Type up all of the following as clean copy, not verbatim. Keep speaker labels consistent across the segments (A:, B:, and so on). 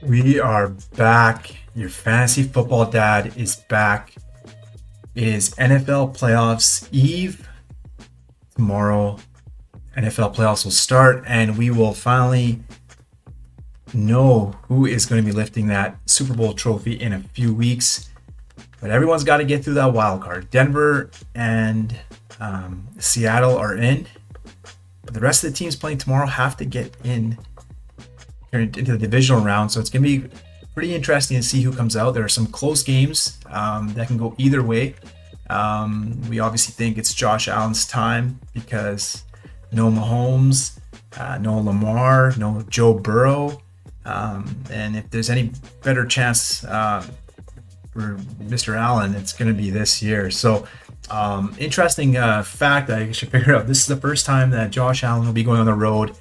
A: We are back. Your fantasy football dad is back. It is NFL playoffs eve. Tomorrow, NFL playoffs will start, and we will finally know who is going to be lifting that Super Bowl trophy in a few weeks. But everyone's got to get through that wild card. Denver and Seattle are in, but the rest of the teams playing tomorrow have to get into the divisional round. So it's going to be pretty interesting to see who comes out. There are some close games that can go either way. We obviously think it's Josh Allen's time because no Mahomes, no Lamar, no Joe Burrow. And if there's any better chance for Mr. Allen, it's going to be this year. So interesting fact that I should figure out. This is the first time that Josh Allen will be going on the road.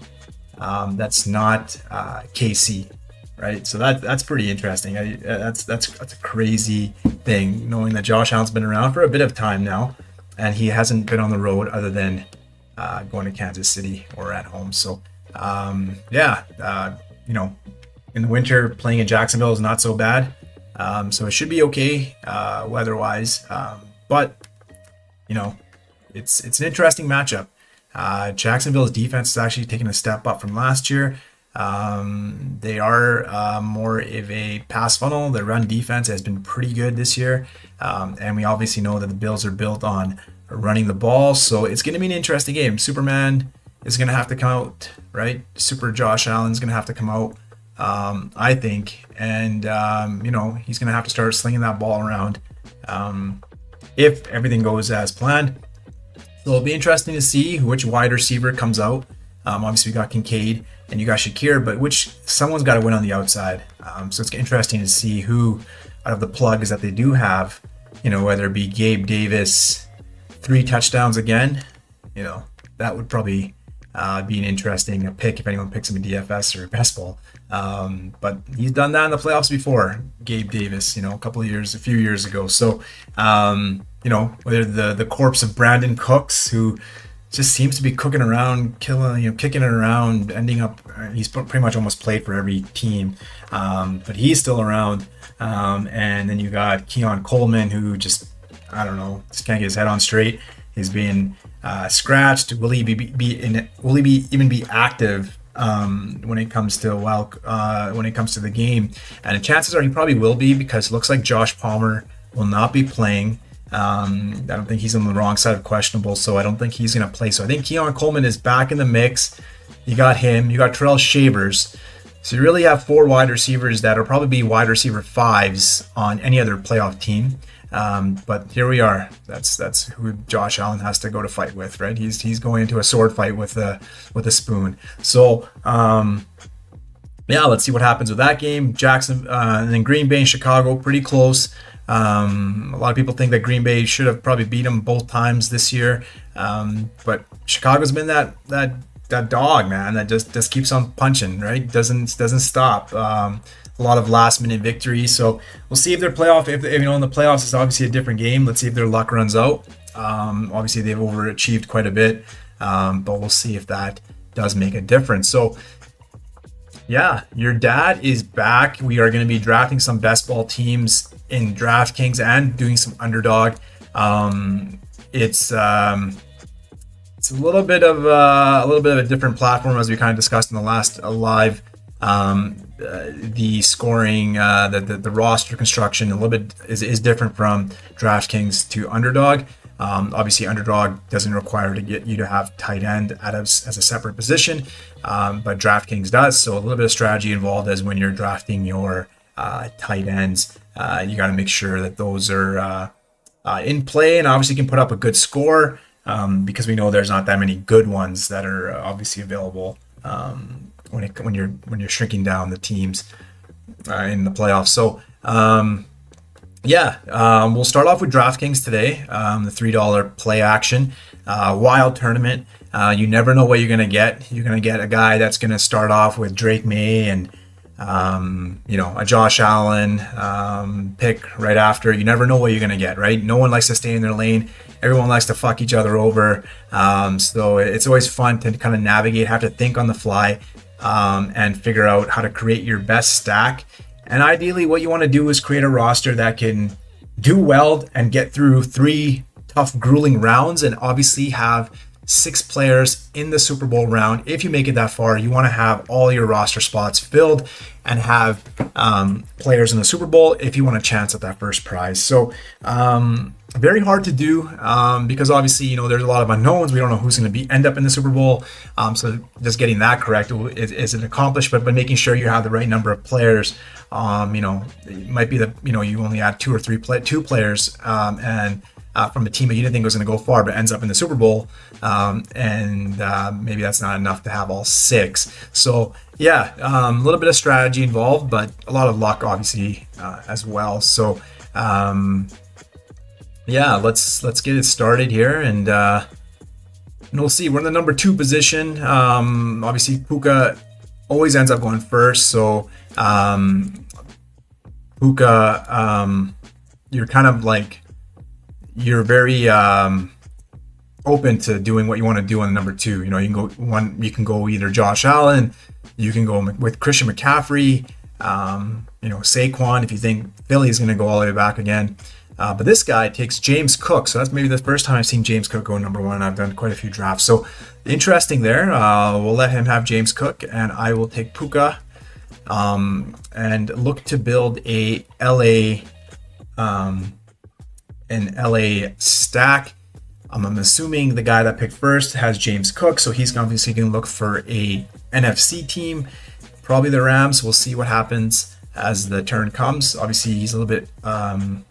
A: That's not KC, right? So that's pretty interesting. That's a crazy thing, knowing that Josh Allen's been around for a bit of time now, and he hasn't been on the road other than going to Kansas City or at home. So in the winter playing in Jacksonville is not so bad. So it should be okay weather-wise. But it's an interesting matchup. Jacksonville's defense is actually taking a step up from last year. They are more of a pass funnel. Their run defense has been pretty good this year. And we obviously know that the Bills are built on running the ball. So it's going to be an interesting game. Superman is going to have to come out, right? Super Josh Allen's going to have to come out, I think. And, he's going to have to start slinging that ball around if everything goes as planned. So it'll be interesting to see which wide receiver comes out. Obviously, we got Kincaid and you got Shakir, but someone's got to win on the outside. So it's interesting to see who out of the plugs that they do have, whether it be Gabe Davis, 3 touchdowns again, that would probably be an interesting pick if anyone picks him in DFS or best ball. But he's done that in the playoffs before, Gabe Davis, a few years ago. So, whether the corpse of Brandon Cooks, who just seems to be kicking it around, ending up, he's pretty much almost played for every team, but he's still around. And then you got Keon Coleman, who just can't get his head on straight. He's being scratched. Will he even be active when it comes to the game? And the chances are he probably will be, because it looks like Josh Palmer will not be playing. I don't think he's on the wrong side of questionable, so I don't think he's going to play. So I think Keon Coleman is back in the mix. You got him. You got Terrell Shavers. So you really have 4 wide receivers that will probably be wide receiver 5s on any other playoff team. But here we are. That's who Josh Allen has to go to fight with, right? He's going into a sword fight with a spoon. So let's see what happens with that game. Jackson and then Green Bay and Chicago, pretty close. A lot of people think that Green Bay should have probably beat them both times this year, but Chicago's been that dog, man, that just keeps on punching, right? Doesn't stop. A lot of last minute victories. So we'll see if their playoff, if in the playoffs is obviously a different game. Let's see if their luck runs out. Obviously they've overachieved quite a bit, but we'll see if that does make a difference. So yeah, your dad is back. We are going to be drafting some best ball teams in Draftkings and doing some underdog. It's a little bit of a different platform, as we kind of discussed in the last live. The scoring, the roster construction, a little bit is different from Draftkings to Underdog. Obviously, Underdog doesn't require you to have tight end as a separate position, but Draftkings does. So a little bit of strategy involved as when you're drafting your tight ends. You got to make sure that those are in play, and obviously can put up a good score, because we know there's not that many good ones that are obviously available when you're shrinking down the teams in the playoffs. So we'll start off with DraftKings today. The $3 play action wild tournament. You never know what you're gonna get. You're gonna get a guy that's gonna start off with Drake May and a Josh Allen pick right after. You never know what you're gonna get, right? No one likes to stay in their lane. Everyone likes to fuck each other over. So it's always fun to kind of navigate, have to think on the fly. and figure out how to create your best stack. And ideally, what you want to do is create a roster that can do well and get through 3 tough, grueling rounds, and obviously have 6 players in the Super Bowl round. If you make it that far, you want to have all your roster spots filled and have players in the Super Bowl if you want a chance at that first prize. So very hard to do because obviously, there's a lot of unknowns. We don't know who's going to end up in the Super Bowl. So just getting that correct is an accomplishment, but making sure you have the right number of players. It might be that, you only add 2 or 3 2 players and from a team that you didn't think was going to go far, but ends up in the Super Bowl. And maybe that's not enough to have all 6. So yeah, a little bit of strategy involved, but a lot of luck obviously as well. So yeah, let's get it started here, and we'll see. We're in the number 2 position. Obviously Puka always ends up going first. So Puka, you're kind of like, you're very open to doing what you want to do on number 2. You can go either Josh Allen, you can go with Christian McCaffrey, Saquon if you think Philly is going to go all the way back again. But this guy takes James Cook, so that's maybe the first time I've seen James Cook go number 1. I've done quite a few drafts, so interesting there. We'll let him have James Cook, and I will take Puka and look to build an LA stack. I'm assuming the guy that picked first has James Cook, so he's obviously going to look for a NFC team, probably the Rams. We'll see what happens as the turn comes. Obviously, he's a little bit of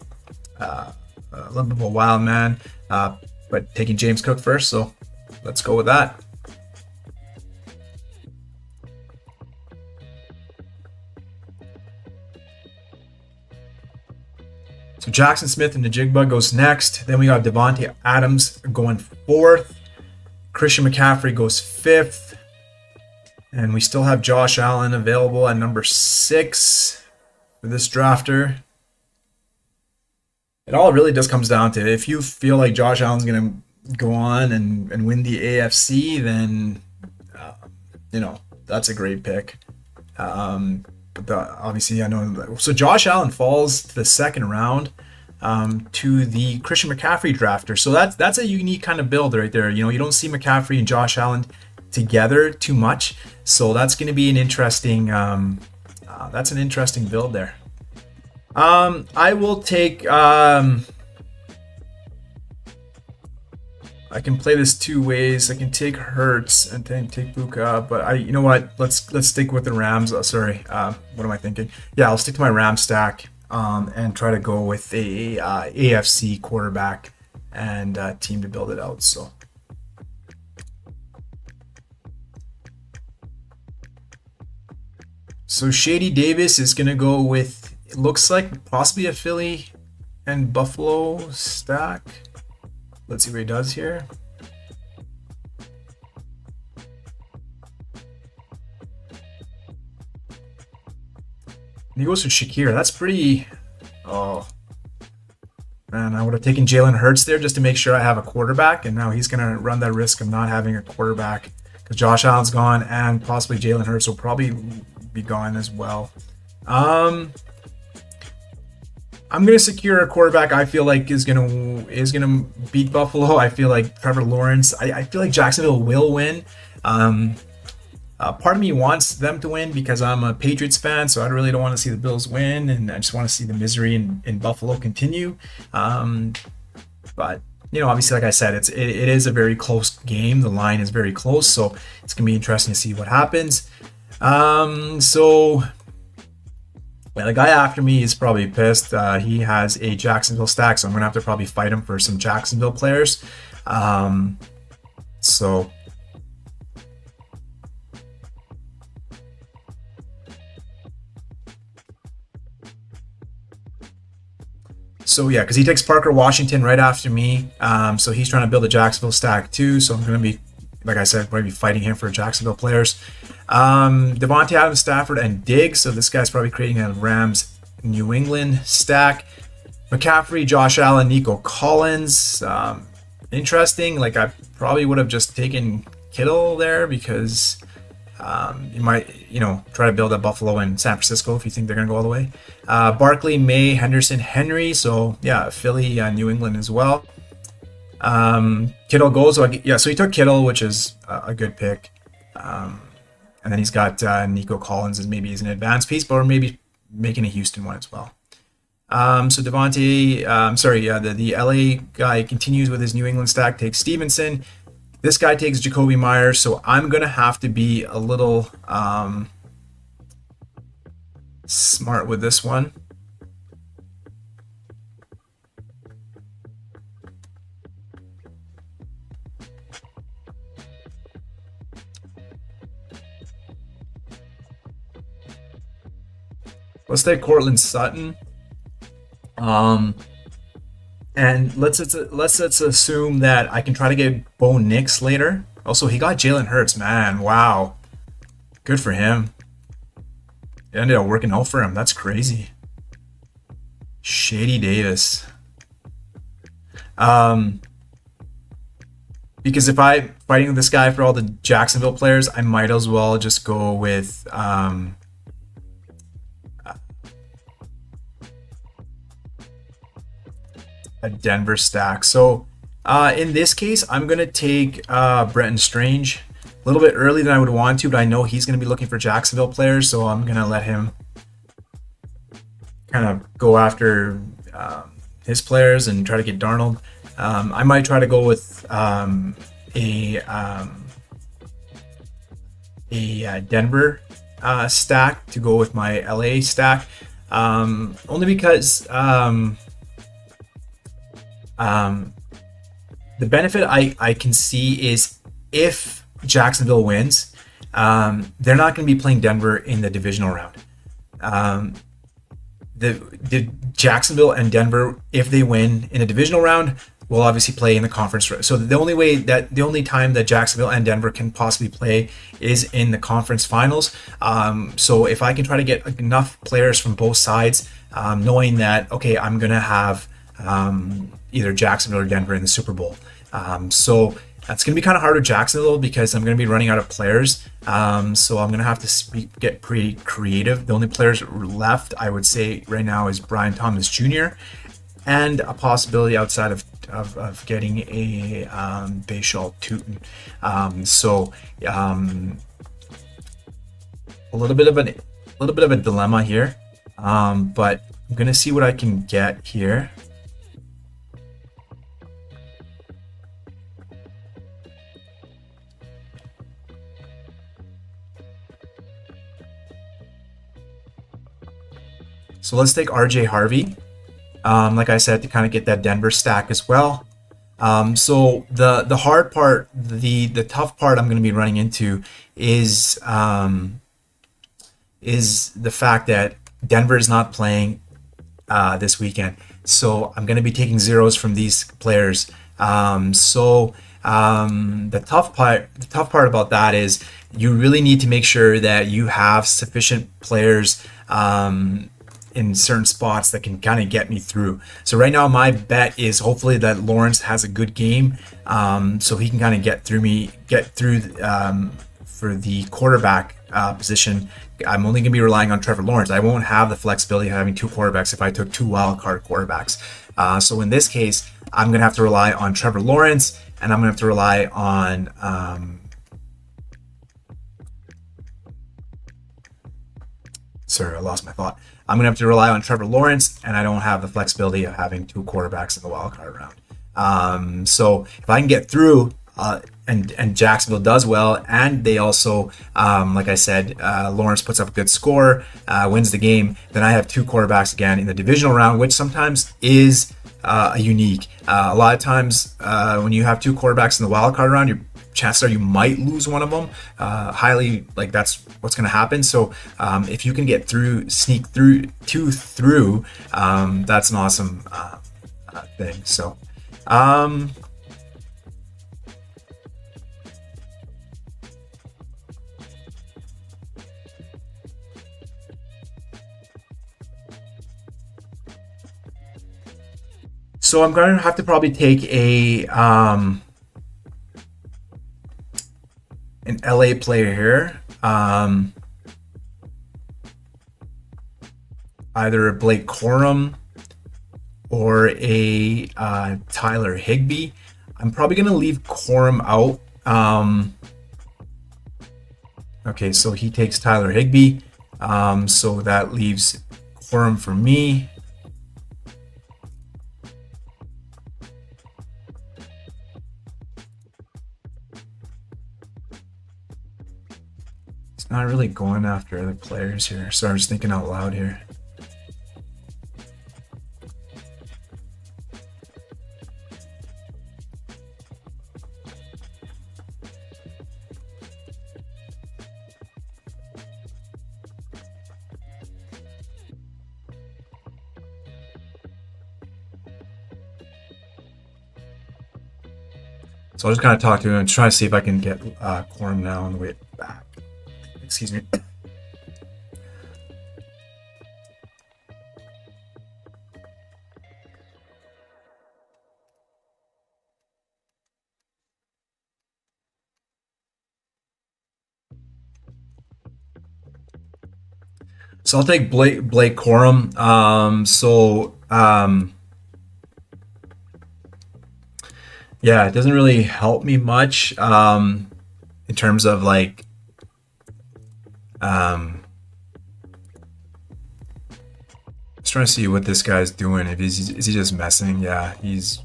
A: a wild man, but taking James Cook first, so let's go with that. So Jackson Smith and the Jigbug goes next. Then we got Devontae Adams going 4th. Christian McCaffrey goes 5th. And we still have Josh Allen available at number 6 for this drafter. It all really just comes down to, if you feel like Josh Allen's going to go on and win the AFC, then, that's a great pick. Obviously, I know. So Josh Allen falls to the 2nd round to the Christian McCaffrey drafter. So that's a unique kind of build right there. You don't see McCaffrey and Josh Allen together too much. So that's going to be an interesting. That's an interesting build there. I will take. I can play this 2 ways. I can take Hurts and then take Puka, but you know what? Let's stick with the Rams. Sorry, what am I thinking? Yeah, I'll stick to my Rams stack and try to go with a AFC quarterback and team to build it out. So Shady Davis is gonna go with, it looks like possibly a Philly and Buffalo stack. Let's see what he does here. He goes to Shakir. That's pretty. Oh, man, I would have taken Jalen Hurts there just to make sure I have a quarterback, and now he's going to run that risk of not having a quarterback because Josh Allen's gone, and possibly Jalen Hurts will probably be gone as well. I'm gonna secure a quarterback I feel like is gonna beat Buffalo. I feel like Trevor Lawrence. I feel like Jacksonville will win. Part of me wants them to win because I'm a Patriots fan, so I really don't want to see the Bills win, and I just want to see the misery in Buffalo continue. But obviously, like I said, it is a very close game. The line is very close, so it's gonna be interesting to see what happens. Well, the guy after me is probably pissed. He has a Jacksonville stack, so I'm going to have to probably fight him for some Jacksonville players. So yeah, because he takes Parker Washington right after me. So he's trying to build a Jacksonville stack too. So I'm going to be, like I said, probably fighting him for Jacksonville players. Devontae Adams, Stafford, and Diggs. So this guy's probably creating a Rams New England stack. McCaffrey, Josh Allen, Nico Collins. Interesting. Like I probably would have just taken Kittle there because You might, try to build a Buffalo and San Francisco if you think they're going to go all the way. Barkley, May, Henderson, Henry. So yeah, Philly, New England as well. Kittle goes. So so he took Kittle, which is a good pick. And then he's got Nico Collins as maybe as an advanced piece, or maybe making a Houston one as well. So Devontae, the LA guy continues with his New England stack, takes Stevenson. This guy takes Jacoby Myers, so I'm going to have to be a little smart with this one. Let's take Cortland Sutton. And let's assume that I can try to get Bo Nix later. Also, he got Jalen Hurts, man. Wow. Good for him. It ended up working out for him. That's crazy. Shady Davis. Because if I'm fighting with this guy for all the Jacksonville players, I might as well just go with a Denver stack. So in this case, I'm going to take Brenton Strange a little bit early than I would want to, but I know he's going to be looking for Jacksonville players, so I'm going to let him kind of go after his players and try to get Darnold. I might try to go with a Denver stack to go with my LA stack, only because the benefit I can see is if Jacksonville wins, they're not going to be playing Denver in the divisional round. The Jacksonville and Denver, if they win in a divisional round, will obviously play in the conference. So the only time that Jacksonville and Denver can possibly play is in the conference finals. So if I can try to get enough players from both sides, knowing that, okay, I'm going to have either Jacksonville or Denver in the Super Bowl. So that's going to be kind of hard with Jacksonville because I'm going to be running out of players. So I'm going to have to get pretty creative. The only players left, I would say right now, is Brian Thomas Jr. and a possibility outside of getting a Bashal Tutin. A little bit of a dilemma here, but I'm going to see what I can get here. So let's take RJ Harvey, like I said, to kind of get that Denver stack as well. So the hard part, the tough part I'm going to be running into is the fact that Denver is not playing this weekend. So I'm going to be taking zeros from these players. The tough part about that is you really need to make sure that you have sufficient players in certain spots that can kind of get me through. So right now my bet is hopefully that Lawrence has a good game, so he can kind of get through for the quarterback position. I'm only going to be relying on Trevor Lawrence. I won't have the flexibility of having two quarterbacks if I took two wild card quarterbacks. So in this case, I'm going to have to rely on Trevor Lawrence, and I'm going to have to rely on sorry, I lost my thought. I'm going to have to rely on Trevor Lawrence, and I don't have the flexibility of having two quarterbacks in the wildcard round. So if I can get through, and Jacksonville does well, and they also, like I said, Lawrence puts up a good score, wins the game, then I have two quarterbacks again in the divisional round, which sometimes is unique. A lot of times when you have two quarterbacks in the wildcard round, your chances are you might lose one of them. Highly, like that's what's going to happen. So if you can get through, sneak through two through, that's an awesome thing. So so I'm going to have to probably take an LA player here. um, either a Blake Corum or a Tyler Higbee. I'm probably going to leave Corum out. Okay, so he takes Tyler Higbee. So that leaves Corum for me. It's not really going after other players here. So I'm just thinking out loud here. So I'll just kind of talk to him and try to see if I can get Corum now on the way back. Excuse me. So I'll take Blake Corum. Yeah, it doesn't really help me much in terms of like just trying to see what this guy's doing. If is he just messing? Yeah, he's.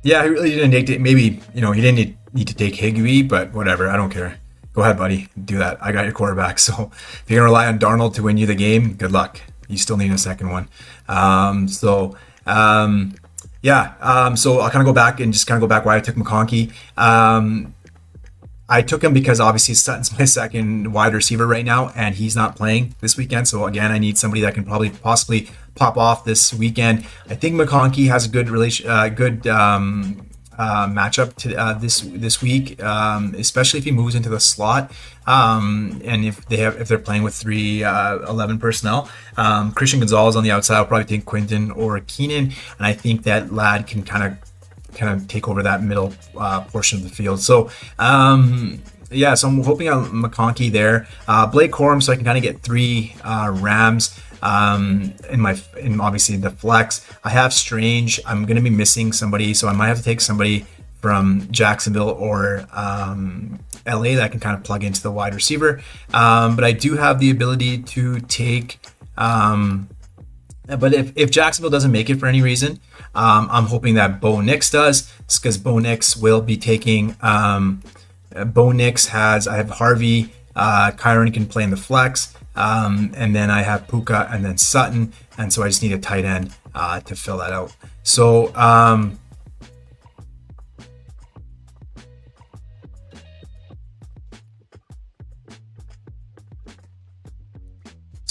A: Yeah, he really didn't take. Maybe he didn't need to take Higbee, but whatever. I don't care. Go ahead, buddy. Do that. I got your quarterback. So if you're gonna rely on Darnold to win you the game, good luck. You still need a second one. Yeah. So I'll kind of go back and just kind of go back why I took McConkey. I took him because obviously Sutton's my second wide receiver right now, and he's not playing this weekend. So again, I need somebody that can probably possibly pop off this weekend. I think McConkey has a good matchup to this week, especially if he moves into the slot, and if they're playing with 3-11 personnel. Christian Gonzalez on the outside. I'll probably take Quinton or Keenan, and I think that Ladd can kind of take over that middle portion of the field. So yeah, so I'm hoping on McConkey there. Blake Corum, so I can kind of get 3 Rams in obviously the flex. I have Strange. I'm going to be missing somebody, so I might have to take somebody from Jacksonville or LA that can kind of plug into the wide receiver. But I do have the ability to take. But if Jacksonville doesn't make it for any reason, I'm hoping that Bo Nix does, because Bo Nix will be taking. Bo Nix I have Harvey, Kyron can play in the flex, and then I have Puka and then Sutton, and so I just need a tight end to fill that out. So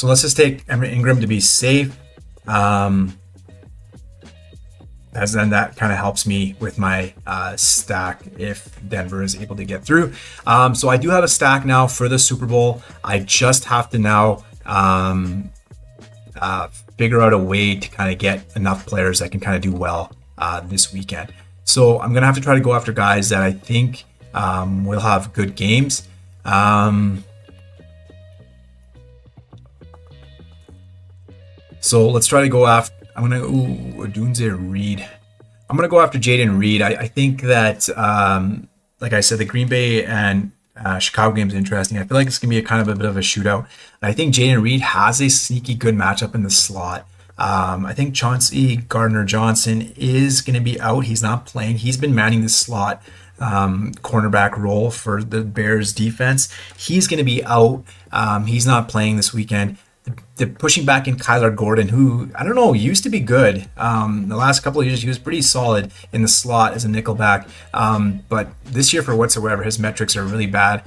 A: let's just take Ingram to be safe. As then that kind of helps me with my stack if Denver is able to get through. So I do have a stack now for the Super Bowl. I just have to now figure out a way to kind of get enough players that can kind of do well this weekend. So I'm gonna have to try to go after guys that I think will have good games. So let's try to go after. I'm gonna Odunze Reed. I'm gonna go after Jaden Reed. I think that, like I said, the Green Bay and Chicago game is interesting. I feel like it's gonna be a kind of a bit of a shootout. And I think Jaden Reed has a sneaky good matchup in the slot. I think Chauncey Gardner-Johnson is gonna be out. He's not playing. He's been manning the slot cornerback role for the Bears defense. He's gonna be out. He's not playing this weekend. The pushing back in Kyler Gordon, who I don't know, used to be good. The last couple of years, he was pretty solid in the slot as a nickelback. But this year, for whatsoever, his metrics are really bad.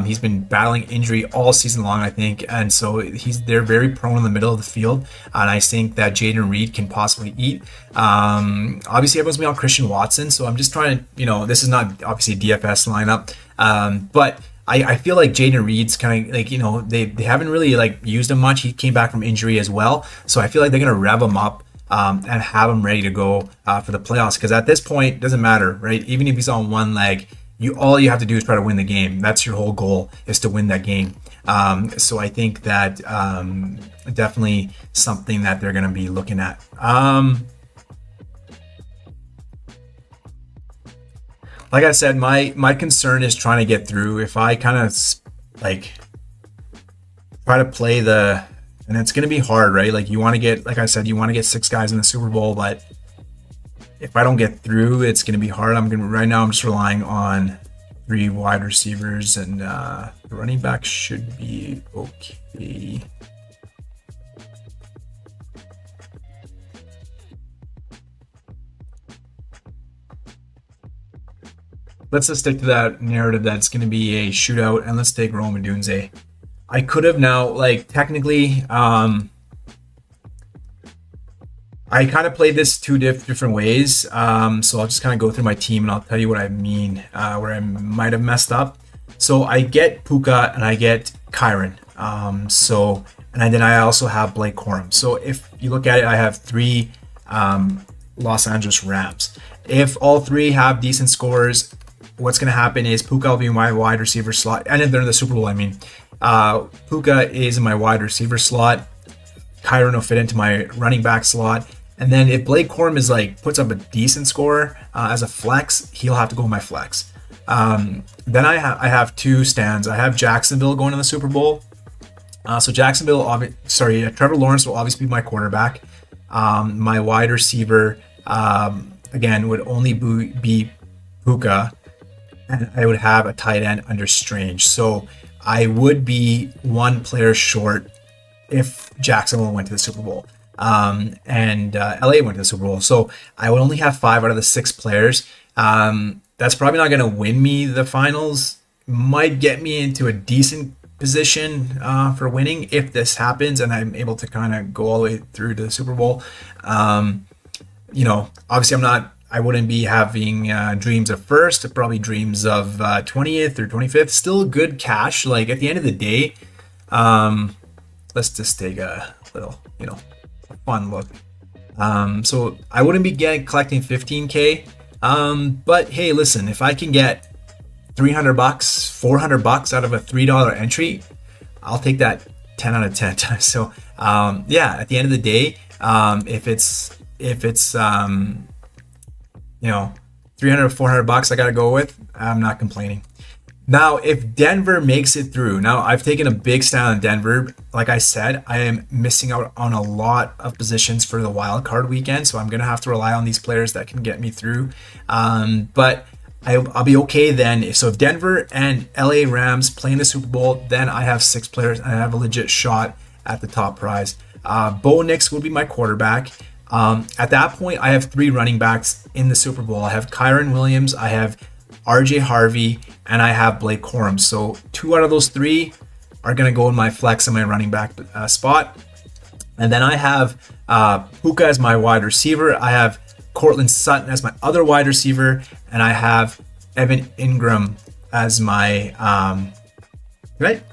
A: He's been battling injury all season long, I think, and so they're very prone in the middle of the field. And I think that Jaden Reed can possibly eat. Obviously, everyone's been on Christian Watson, so I'm just trying to, this is not obviously a DFS lineup, but I feel like Jaden Reed's kind of like, they haven't really like used him much. He came back from injury as well. So I feel like they're going to rev him up and have him ready to go for the playoffs. Because at this point, it doesn't matter, right? Even if he's on one leg, all you have to do is try to win the game. That's your whole goal, is to win that game. So I think that definitely something that they're going to be looking at. Like I said, my concern is trying to get through. If I kind of like try to play and it's going to be hard, right? Like you want to get, like I said, you want to get 6 guys in the Super Bowl, but if I don't get through, it's going to be hard. Right now I'm just relying on 3 wide receivers, and the running back should be okay. Let's just stick to that narrative that's going to be a shootout, and let's take Rome Odunze. I could have now, like, technically, I kind of played this 2 different ways. So I'll just kind of go through my team and I'll tell you what I mean, where I might have messed up. So I get Puka and I get Kyron. Then I also have Blake Corum. So if you look at it, I have 3 Los Angeles Rams. If all 3 have decent scores, what's going to happen is Puka will be my wide receiver slot. And if they're in the Super Bowl, I mean, Puka is in my wide receiver slot. Kyron will fit into my running back slot. And then if Blake Corum is puts up a decent score as a flex, he'll have to go in my flex. Then I have 2 stands. I have Jacksonville going to the Super Bowl. So Trevor Lawrence will obviously be my quarterback. My wide receiver, again, would only be Puka. And I would have a tight end under Strange. So I would be 1 player short if Jacksonville went to the Super Bowl and LA went to the Super Bowl. So I would only have 5 out of the 6 players. That's probably not going to win me the finals. Might get me into a decent position for winning if this happens and I'm able to kind of go all the way through to the Super Bowl. Obviously I wouldn't be having dreams of first, probably dreams of 20th or 25th. Still good cash. Like at the end of the day, let's just take a little, a fun look. So I wouldn't be collecting 15K. But hey, listen, if I can get $300, $400 out of a $3 entry, I'll take that 10 out of 10 times. So, at the end of the day, if it's $300, $400 I got to go with, I'm not complaining. Now, if Denver makes it through, now I've taken a big stand on Denver. Like I said, I am missing out on a lot of positions for the wild card weekend, so I'm going to have to rely on these players that can get me through. But I'll be okay then. So if Denver and LA Rams play in the Super Bowl, then I have 6 players and I have a legit shot at the top prize. Bo Nix will be my quarterback. At that point, I have 3 running backs in the Super Bowl. I have Kyron Williams, I have RJ Harvey, and I have Blake Corum. So 2 out of those 3 are going to go in my flex and my running back spot. And then I have Puka as my wide receiver. I have Cortland Sutton as my other wide receiver. And I have Evan Ingram as my... right?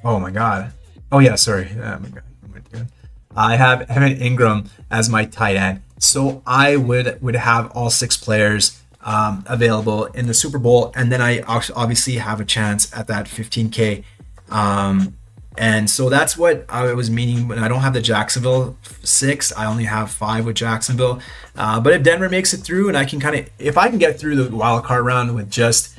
A: Oh my God. Oh yeah, sorry. Oh my God. I have Evan Ingram as my tight end. So I would have all 6 players available in the Super Bowl, and then I obviously have a chance at that 15K. And so that's what I was meaning when I don't have the Jacksonville 6. I only have 5 with Jacksonville. But if Denver makes it through, and if I can get through the wild card round with just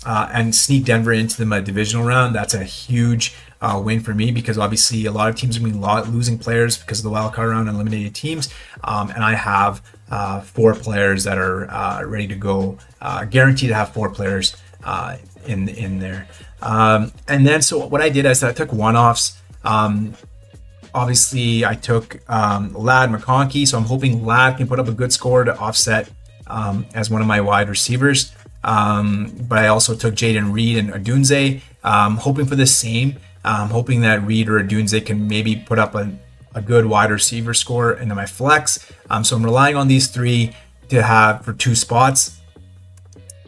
A: and sneak Denver into the divisional round, that's a huge win for me, because obviously a lot of teams are going to be losing players because of the wild card round and eliminated teams. And I have 4 players that are ready to go, guaranteed to have 4 players in there. And then so what I did is I took one-offs. Obviously I took Ladd McConkey, so I'm hoping Ladd can put up a good score to offset as one of my wide receivers. But I also took Jaden Reed and Odunze, hoping for the same. Hoping that Reed or Odunze can maybe put up a good wide receiver score into my flex. So I'm relying on these 3 to have for 2 spots.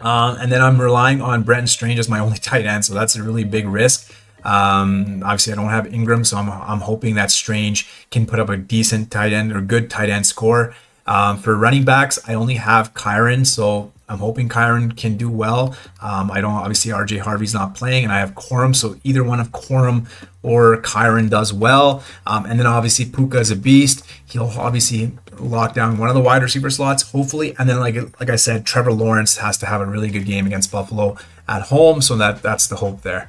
A: And then I'm relying on Brenton Strange as my only tight end, so that's a really big risk. Obviously, I don't have Ingram, so I'm hoping that Strange can put up a decent tight end or good tight end score. For running backs, I only have Kyron, so I'm hoping Kyron can do well. I don't obviously RJ Harvey's not playing, and I have Corum, so either one of Corum or Kyron does well. And then obviously Puka is a beast. He'll obviously lock down one of the wide receiver slots, hopefully. And then like I said, Trevor Lawrence has to have a really good game against Buffalo at home, so that's the hope there.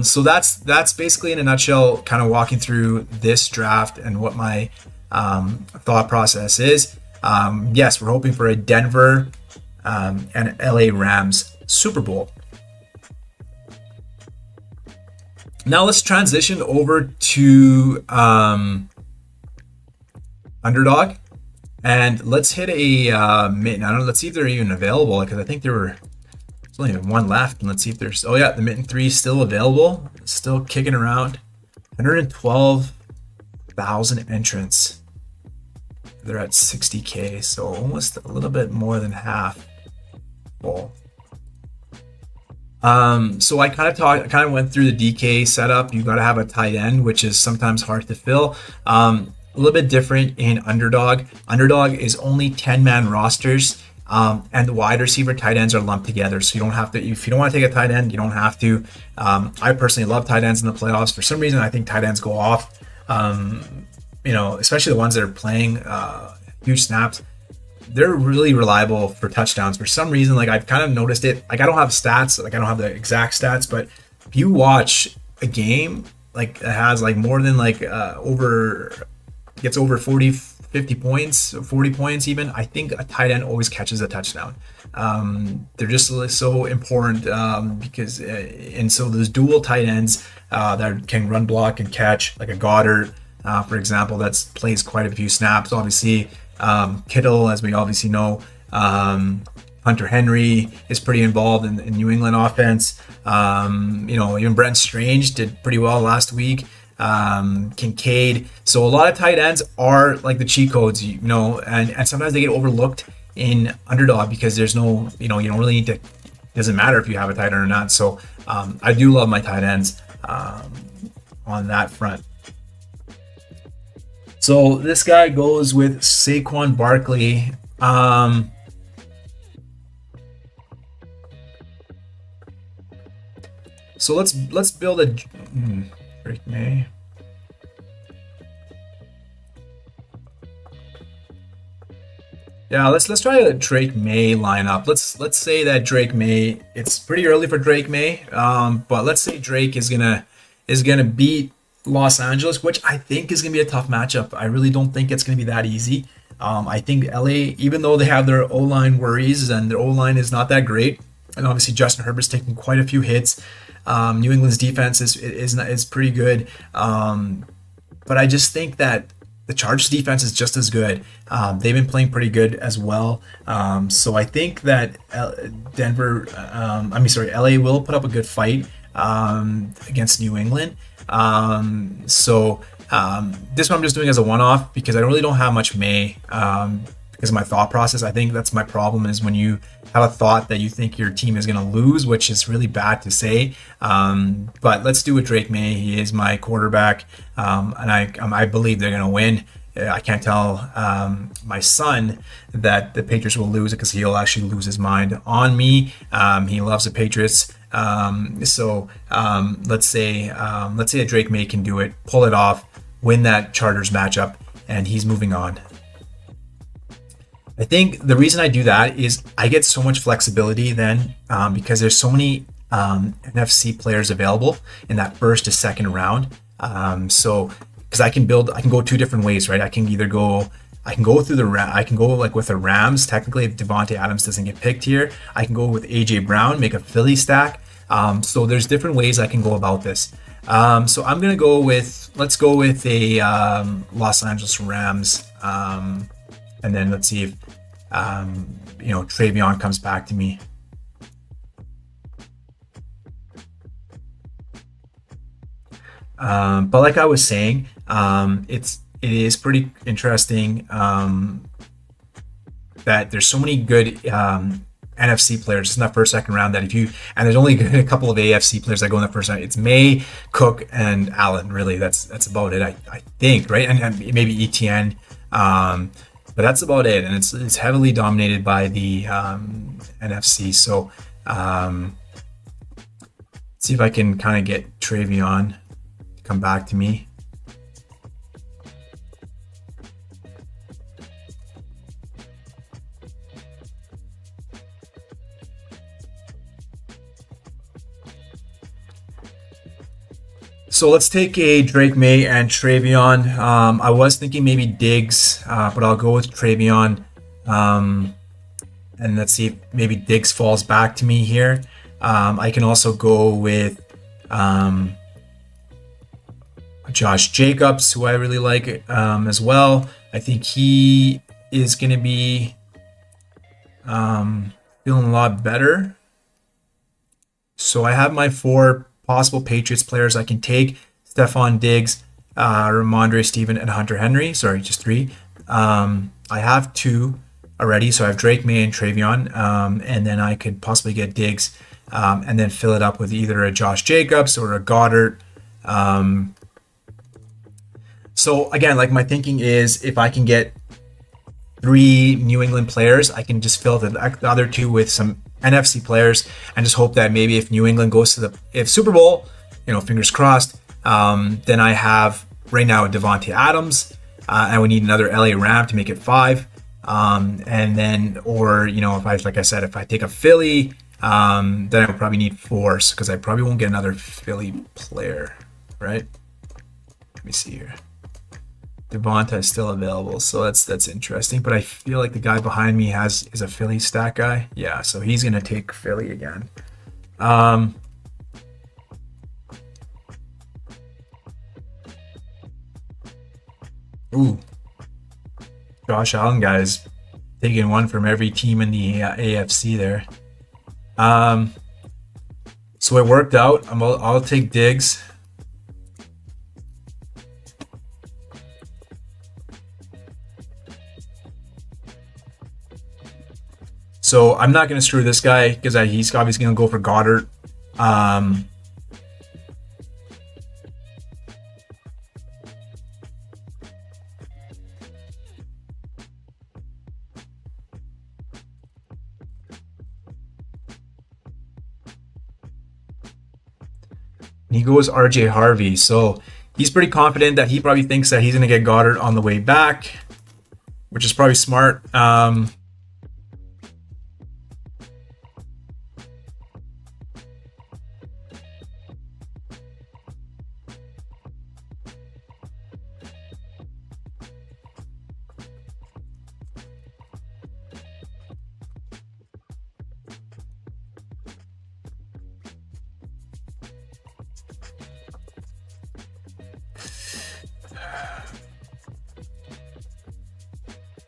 A: So that's basically in a nutshell, kind of walking through this draft and what my thought process is. Yes, we're hoping for a Denver and LA Rams Super Bowl. Now let's transition over to Underdog, and let's hit a mitten. I don't know. Let's see if they're even available, because I think there's only one left. And let's see if there's. Oh yeah, the mitten 3 is still available. It's still kicking around. 112,000 entrants. They're at 60K, so almost a little bit more than half full. So I kind of went through the DK setup. You got to have a tight end, which is sometimes hard to fill. A little bit different in Underdog. Underdog is only 10-man rosters, and the wide receiver tight ends are lumped together. So you don't have to, if you don't want to take a tight end, you don't have to. I personally love tight ends in the playoffs. For some reason, I think tight ends go off. Especially the ones that are playing huge snaps. They're really reliable for touchdowns. For some reason, like I've kind of noticed it. Like I don't have stats, like I don't have the exact stats, but if you watch a game like it has like more than like gets over 40, 50 points, 40 points even, I think a tight end always catches a touchdown. They're just so important because and so those dual tight ends that can run, block, and catch, like a Goddard, for example, that plays quite a few snaps. Obviously, Kittle, as we obviously know, Hunter Henry is pretty involved in New England offense. Even Brent Strange did pretty well last week. Kincaid. So a lot of tight ends are like the cheat codes, and sometimes they get overlooked in Underdog because there's no, you don't really need to, it doesn't matter if you have a tight end or not. So I do love my tight ends on that front. So this guy goes with Saquon Barkley. So let's build a Drake May. Yeah, let's try a Drake May lineup. Let's say that Drake May. It's pretty early for Drake May, but let's say Drake is gonna beat Los Angeles, which I think is going to be a tough matchup. I really don't think it's going to be that easy. I think LA, even though they have their O-line worries and their O-line is not that great, and obviously Justin Herbert's taking quite a few hits. New England's defense is pretty good, but I just think that the Chargers defense is just as good. They've been playing pretty good as well. So I think that LA will put up a good fight against New England. This one I'm just doing as a one-off because I really don't have much May because of my thought process. I think that's my problem, is when you have a thought that you think your team is going to lose, which is really bad to say. But let's do a Drake May. He is my quarterback, and I believe they're going to win. I can't tell my son that the Patriots will lose because he'll actually lose his mind on me. He loves the Patriots. Let's say that Drake May can do it, pull it off, win that Chargers matchup, and he's moving on. I think the reason I do that is I get so much flexibility then, because there's so many NFC players available in that first to second round. Because I can go two different ways, right? I can go with the Rams. Technically, if Devontae Adams doesn't get picked here, I can go with AJ Brown, make a Philly stack. So there's different ways I can go about this. So I'm gonna let's go with a Los Angeles Rams, and then let's see if Travion comes back to me. But like I was saying, it is pretty interesting that there's so many good NFC players just in that first, second round that if you, and there's only a couple of AFC players that go in the first round. It's May, Cook, and Allen. Really, that's about it, I think, right? And maybe ETN. But that's about it. And it's heavily dominated by the NFC. So see if I can kind of get Travion to come back to me. So let's take a Drake May and Travion. I was thinking maybe Diggs, but I'll go with Travion. And let's see if maybe Diggs falls back to me here. I can also go with Josh Jacobs, who I really like as well. I think he is going to be feeling a lot better. So I have my 4 possible Patriots players I can take: Stephon Diggs, Ramondre Steven, and Hunter Henry. Sorry, just 3. I have 2 already, so I have Drake May and Travion, and then I could possibly get Diggs, and then fill it up with either a Josh Jacobs or a Goddard. So again, like, my thinking is if I can get 3 New England players, I can just fill the other 2 with some NFC players and just hope that maybe if New England goes to if Super Bowl, fingers crossed, then I have right now Devontae Adams, and we need another LA Ram to make it 5. And then, or, if I take a Philly, then I would probably need 4, because I probably won't get another Philly player, right? Let me see here. Devonta is still available, so that's interesting. But I feel like the guy behind me is a Philly stat guy. Yeah, so he's gonna take Philly again. Ooh, Josh Allen, guys, taking one from every team in the AFC there. So it worked out. I'll take Diggs. So I'm not going to screw this guy because he's obviously going to go for Goddard. He goes RJ Harvey. So he's pretty confident that he probably thinks that he's going to get Goddard on the way back, which is probably smart.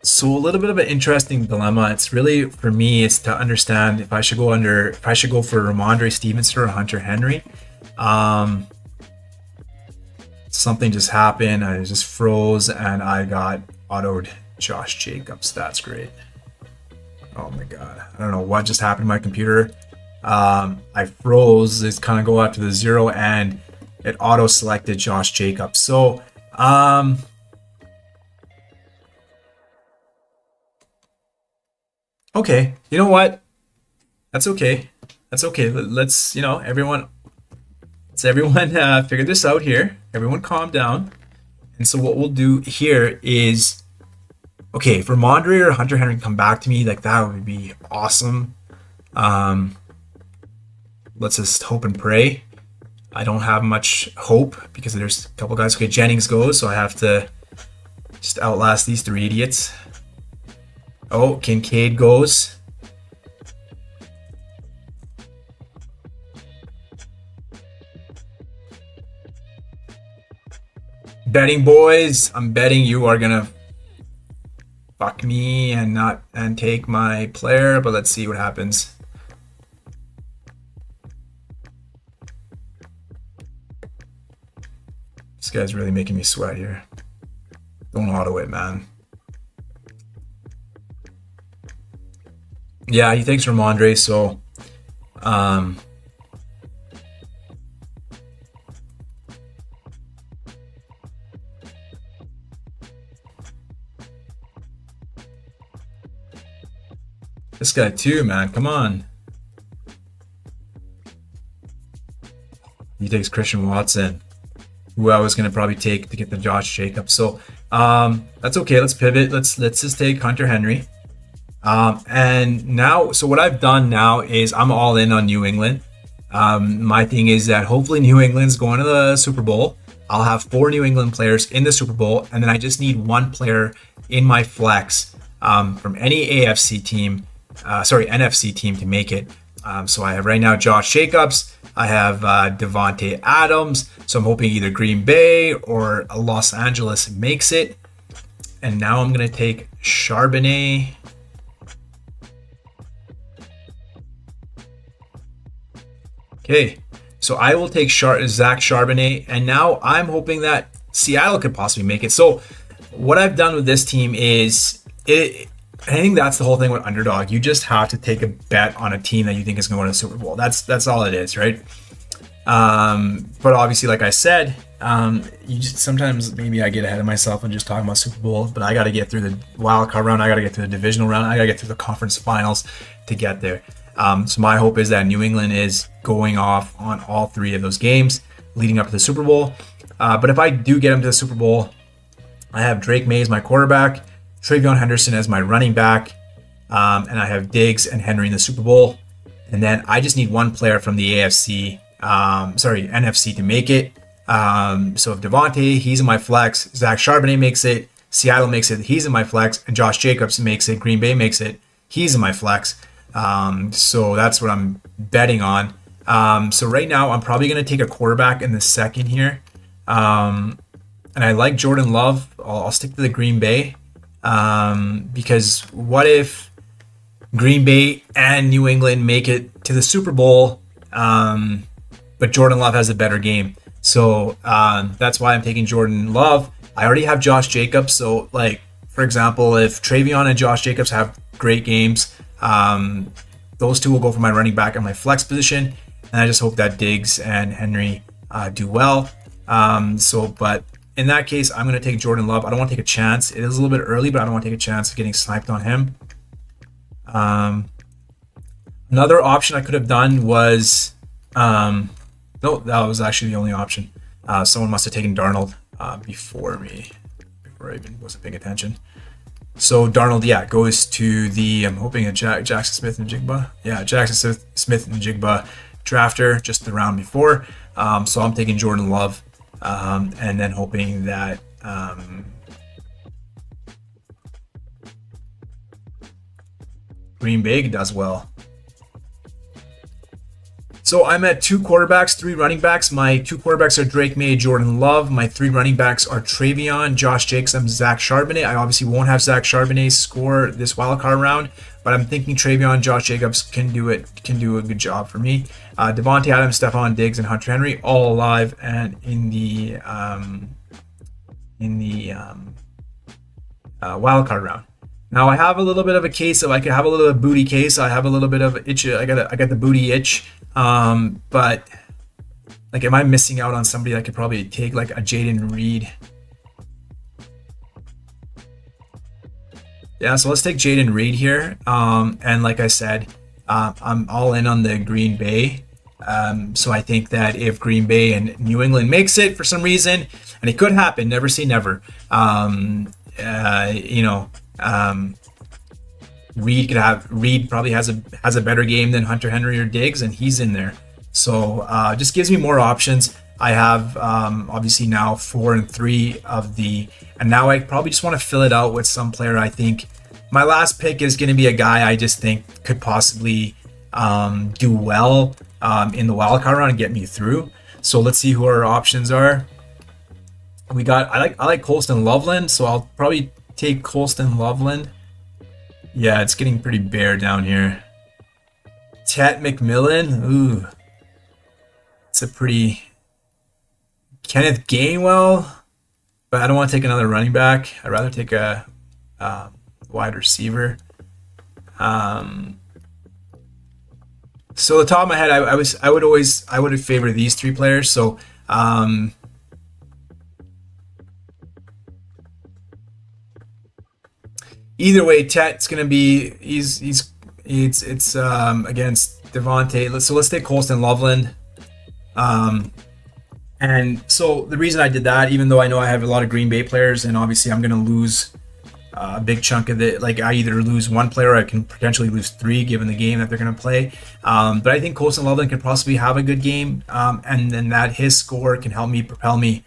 A: So a little bit of an interesting dilemma. It's really, for me, is to understand if I should go for Ramondre Stevenson or Hunter Henry. Something just happened. I just froze and I got autoed Josh Jacobs. That's great. Oh my god. I don't know what just happened to my computer. I froze. It's kind of go out to the 0 and it auto selected Josh Jacobs. So okay, you know what? That's okay. That's okay. Let's everyone figure this out here. Everyone calm down. And so what we'll do here is, okay, if Ramondre or Hunter Henry come back to me, like, that would be awesome. Let's just hope and pray. I don't have much hope because there's a couple guys. Okay, Jennings goes, so I have to just outlast these 3 idiots. Oh, Kincaid goes. Betting boys, I'm betting you are gonna fuck me and take my player, but let's see what happens. This guy's really making me sweat here. Don't auto it, man. Yeah, he takes Ramondre. So um, this guy too, man. Come on. He takes Christian Watson, who I was gonna probably take to get the Josh Jacobs. So that's okay. Let's pivot. Let's just take Hunter Henry. And now, so what I've done now is I'm all in on New England. My thing is that hopefully New England's going to the Super Bowl. I'll have 4 New England players in the Super Bowl, and then I just need one player in my flex from any AFC team, NFC team to make it. So I have right now Josh Jacobs. I have Devontae Adams. So I'm hoping either Green Bay or Los Angeles makes it. And now I'm going to take Charbonnet. Okay, so I will take Zach Charbonnet, and now I'm hoping that Seattle could possibly make it. So what I've done with this team is I think that's the whole thing with underdog. You just have to take a bet on a team that you think is going to win a Super Bowl. That's all it is, right? But obviously, like I said, you just sometimes maybe I get ahead of myself and just talking about Super Bowl. But I got to get through the wild card round. I got to get through the divisional round. I got to get through the conference finals to get there. So my hope is that New England is going off on all 3 of those games leading up to the Super Bowl. But if I do get them to the Super Bowl, I have Drake May as my quarterback, Travion Henderson as my running back, and I have Diggs and Henry in the Super Bowl. And then I just need one player from the NFC to make it. So if Devontae, he's in my flex, Zach Charbonnet makes it, Seattle makes it, he's in my flex, and Josh Jacobs makes it, Green Bay makes it, he's in my flex. So that's what I'm betting on. So right now I'm probably going to take a quarterback in the second here. And I like Jordan Love. I'll stick to the Green Bay. Because what if Green Bay and New England make it to the Super Bowl, but Jordan Love has a better game? So that's why I'm taking Jordan Love. I already have Josh Jacobs. So, like, for example, if Travion and Josh Jacobs have great games, those 2 will go for my running back and my flex position. And I just hope that Diggs and Henry do well. But in that case, I'm going to take Jordan Love. I don't want to take a chance. It is a little bit early, but I don't want to take a chance of getting sniped on him. Another option I could have done was, no, that was actually the only option. Someone must have taken Darnold before me, before I even wasn't paying attention. So Darnold, yeah, goes to the, I'm hoping a Jackson Smith and Jigba. Yeah, Jackson Smith and Jigba drafter just the round before. So I'm taking Jordan Love, and then hoping that Green Bay does well. So I'm at 2 quarterbacks, 3 running backs. My 2 quarterbacks are Drake May, Jordan Love. My 3 running backs are Travion, Josh Jacobs, and Zach Charbonnet. I obviously won't have Zach Charbonnet score this wildcard round, but I'm thinking Travion, Josh Jacobs can do a good job for me. Devontae Adams, Stephon Diggs, and Hunter Henry all alive and in the wildcard round. Now I have a little bit of a case of, I could have a little booty case. I have a little bit of itch. I got the booty itch. But like, am I missing out on somebody that could probably take, like, a Jaden Reed? Yeah, so let's take Jaden Reed here. And like I said, I'm all in on the Green Bay. So I think that if Green Bay and New England makes it for some reason, and it could happen, never say never. Reed probably has a better game than Hunter Henry or Diggs, and he's in there. So just gives me more options. I have obviously now 4 and 3 of the, and now I probably just want to fill it out with some player. I think my last pick is going to be a guy I just think could possibly do well in the wildcard round and get me through. So let's see who our options are. We got, I like Colston Loveland, so I'll probably take Colston Loveland. Yeah, it's getting pretty bare down here. Tet McMillan, ooh, it's a pretty, Kenneth Gainwell, but I don't want to take another running back. I'd rather take a wide receiver. So the top of my head, I would favor these three players. So either way, Tet's gonna be it's against Devontae. Let's take Colston Loveland. Um, and so the reason I did that, even though I know I have a lot of Green Bay players, and obviously I'm gonna lose a big chunk of it. Like I either lose one player, or I can potentially lose three, given the game that they're going to play. But I think Colson Loveland can possibly have a good game, and then that his score can help me propel me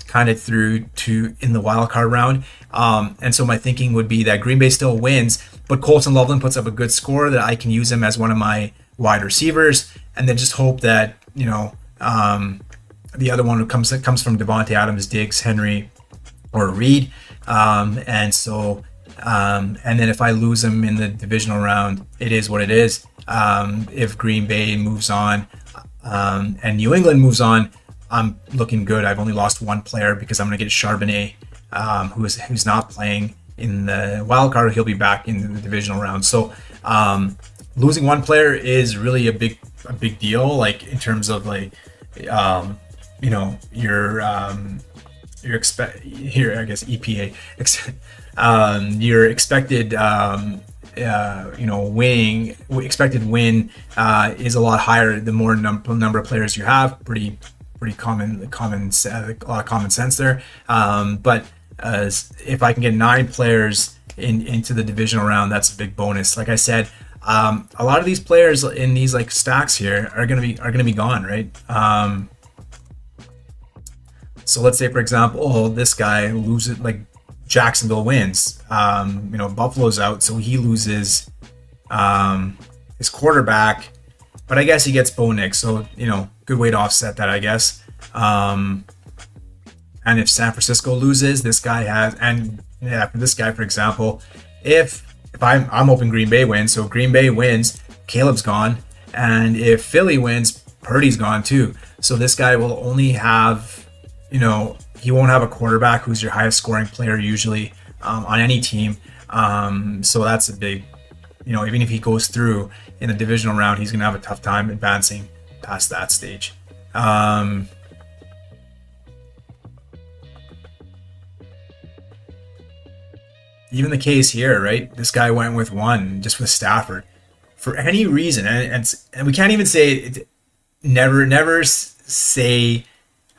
A: kind of through to in the wild card round. And so my thinking would be that Green Bay still wins, but Colson Loveland puts up a good score that I can use him as one of my wide receivers, and then just hope that the other one comes from Devontae Adams, Diggs, Henry, or Reed. And then if I lose them in the divisional round, it is what it is. If Green Bay moves on and New England moves on, I'm looking good. I've only lost one player because I'm going to get Charbonnet, who's not playing in the wild card. He'll be back in the divisional round. So losing one player is really a big deal. Like in terms of like your expect here, I guess EPA, your expected expected win is a lot higher the more number of players you have. Pretty common a lot of common sense there. But if I can get 9 players into the divisional round, that's a big bonus. Like I said, a lot of these players in these like stacks here are gonna be gone, right? So let's say, for example, this guy loses, like Jacksonville wins. Buffalo's out, so he loses his quarterback, but I guess he gets Bo Nix, so good way to offset that, I guess. And if San Francisco loses, this guy has, and yeah, for this guy, for example, if I'm hoping Green Bay wins, so Green Bay wins, Caleb's gone, and if Philly wins, Purdy's gone too. So this guy will only have. He won't have a quarterback who's your highest scoring player usually on any team. So that's a big, even if he goes through in the divisional round, he's going to have a tough time advancing past that stage. Even the case here, right? This guy went with one, just with Stafford. For any reason, and we can't even say it, never say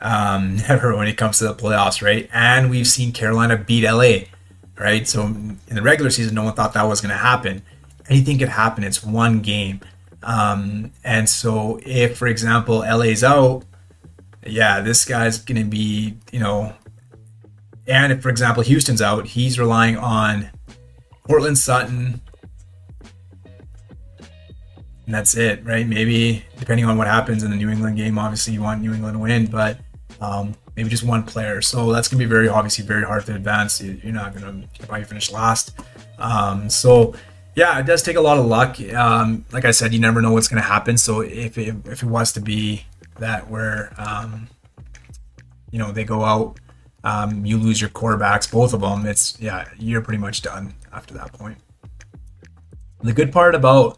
A: never when it comes to the playoffs, right? And we've seen Carolina beat LA, right? So in the regular season, no one thought that was going to happen. Anything could happen. It's one game. And so if, for example, LA's out, yeah, this guy's going to be, and if, for example, Houston's out, he's relying on Portland Sutton. And that's it, right? Maybe depending on what happens in the New England game, obviously you want New England to win, but maybe just one player. So that's gonna be very hard to advance. You're not gonna probably finish last. So yeah, it does take a lot of luck. Like I said, you never know what's gonna happen. So if it was to be that where they go out, you lose your quarterbacks, both of them. You're pretty much done after that point. The good part about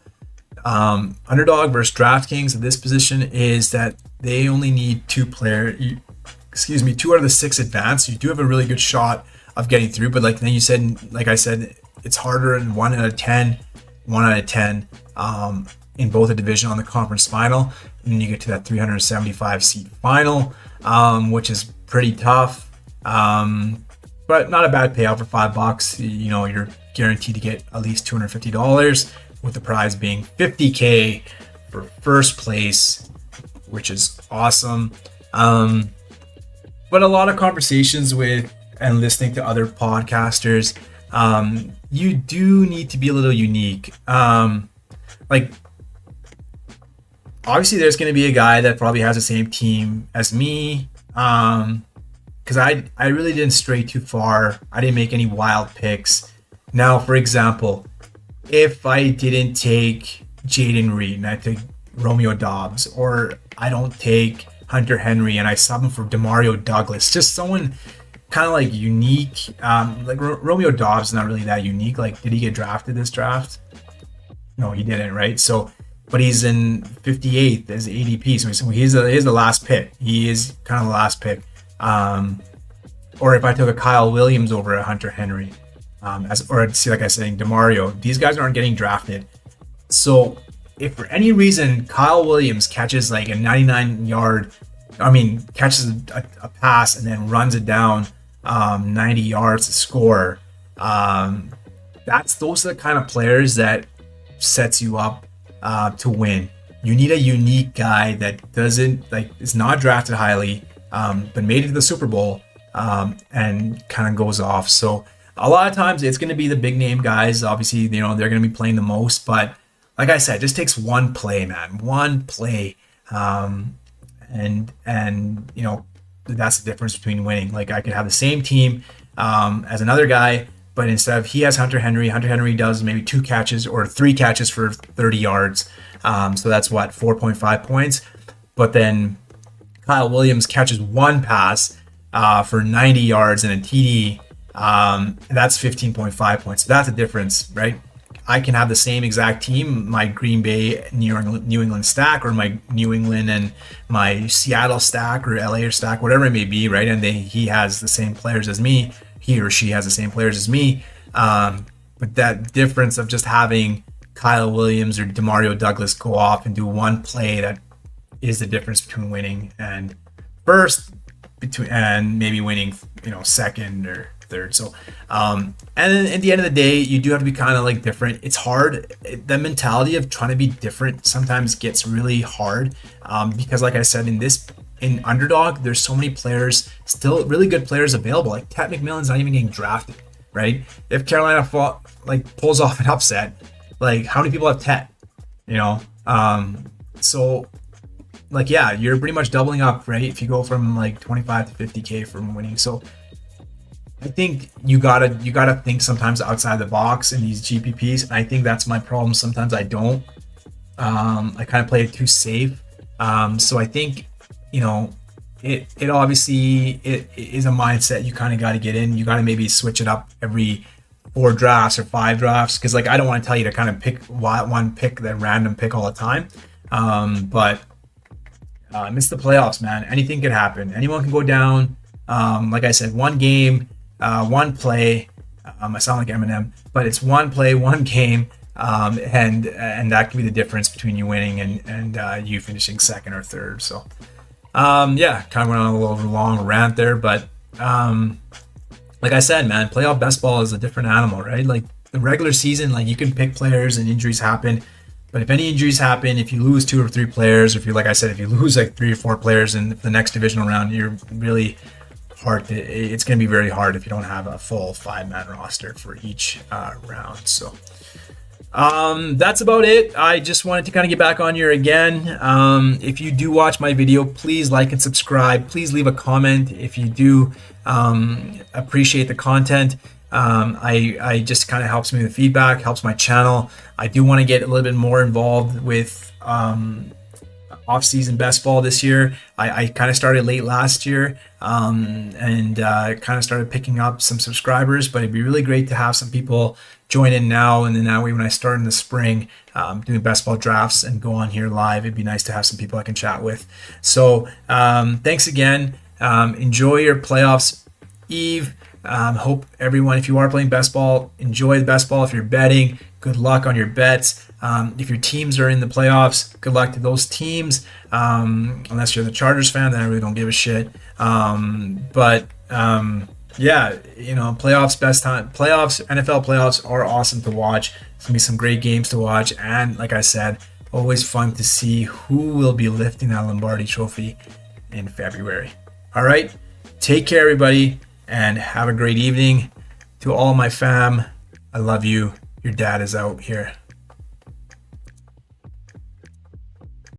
A: Underdog versus Draftkings at this position is that they only need 2 out of the 6 advance. You do have a really good shot of getting through, but like I said, it's harder in 1 out of 10 in both a division on the conference final, and then you get to that 375 seat final, which is pretty tough, but not a bad payout for $5. You're guaranteed to get at least $250, with the prize being $50K for first place, which is awesome. But a lot of conversations with and listening to other podcasters, you do need to be a little unique. Like, obviously there's going to be a guy that probably has the same team as me, because I really didn't stray too far. I didn't make any wild picks. Now, for example, if I didn't take Jaden Reed and I take Romeo Dobbs, or I don't take Hunter Henry and I sub him for Demario Douglas, just someone kind of like unique. Like Romeo Dobbs is not really that unique. Like, did he get drafted this draft? No, he didn't, right? So but he's in 58th as ADP. So he's the last pick. He is kind of the last pick. Or if I took a Kyle Williams over a Hunter Henry, or see, like I was saying, DeMario, these guys aren't getting drafted. So if for any reason Kyle Williams catches like a 99-yard, catches a pass and then runs it down 90 yards to score, those are the kind of players that sets you up to win. You need a unique guy that is not drafted highly, but made it to the Super Bowl, and kind of goes off. So a lot of times it's going to be the big name guys. Obviously, they're going to be playing the most, but like I said, it just takes one play, man. One play. And that's the difference between winning. Like, I could have the same team as another guy, but instead of he has Hunter Henry does maybe 2 catches or 3 catches for 30 yards. So that's 4.5 points. But then Kyle Williams catches 1 pass for 90 yards and a TD. That's 15.5 points. So that's the difference, right? I can have the same exact team, my Green Bay, New England stack, or my New England and my Seattle stack, or LA stack, whatever it may be, right? And he has the same players as me. He or she has the same players as me. But that difference of just having Kyle Williams or Demario Douglas go off and do one play, that is the difference between winning and first, and maybe winning, second or third. So, and then at the end of the day, you do have to be kind of like different. It's hard. The mentality of trying to be different sometimes gets really hard, because like I said, in Underdog, there's so many players, still really good players available. Like Ted McMillan's not even getting drafted, right? If Carolina pulls off an upset, like how many people have Ted? So like, yeah, you're pretty much doubling up, right? If you go from like 25 to 50K from winning. So I think you gotta think sometimes outside the box in these GPPs, and I think that's my problem. Sometimes I don't. I kind of play it too safe. So I think it obviously it is a mindset you kind of got to get in. You got to maybe switch it up every 4 drafts or 5 drafts, because like I don't want to tell you to kind of pick one pick, that random pick all the time. But it's the playoffs, man. Anything could happen. Anyone can go down. Like I said, one game. One play, I sound like Eminem, but it's one play, one game, and that can be the difference between you winning and you finishing second or third. So, kind of went on a little long rant there, but like I said, man, playoff best ball is a different animal, right? Like the regular season, like you can pick players and injuries happen, but if any injuries happen, if you lose 2 or 3 players, if you lose like 3 or 4 players in the next divisional round, you're really it's going to be very hard if you don't have a full 5-man roster for each round. So that's about it. I just wanted to kind of get back on here again. If you do watch my video, please like and subscribe. Please leave a comment if you do appreciate the content. I just kind of helps me with feedback, helps my channel. I do want to get a little bit more involved with off-season best ball this year. I kind of started late last year, and kind of started picking up some subscribers, but it'd be really great to have some people join in now, and then that way when I start in the spring doing best ball drafts and go on here live, it'd be nice to have some people I can chat with. So thanks again. Enjoy your playoffs eve. Hope everyone, if you are playing best ball, enjoy the best ball. If you're betting, good luck on your bets. If your teams are in the playoffs, good luck to those teams. Unless you're the Chargers fan, then I really don't give a shit. Playoffs, NFL playoffs are awesome to watch. It's gonna be some great games to watch, and like I said, always fun to see who will be lifting that Lombardi Trophy in February. All right, take care, everybody, and have a great evening. To all my fam, I love you. Your dad is out here.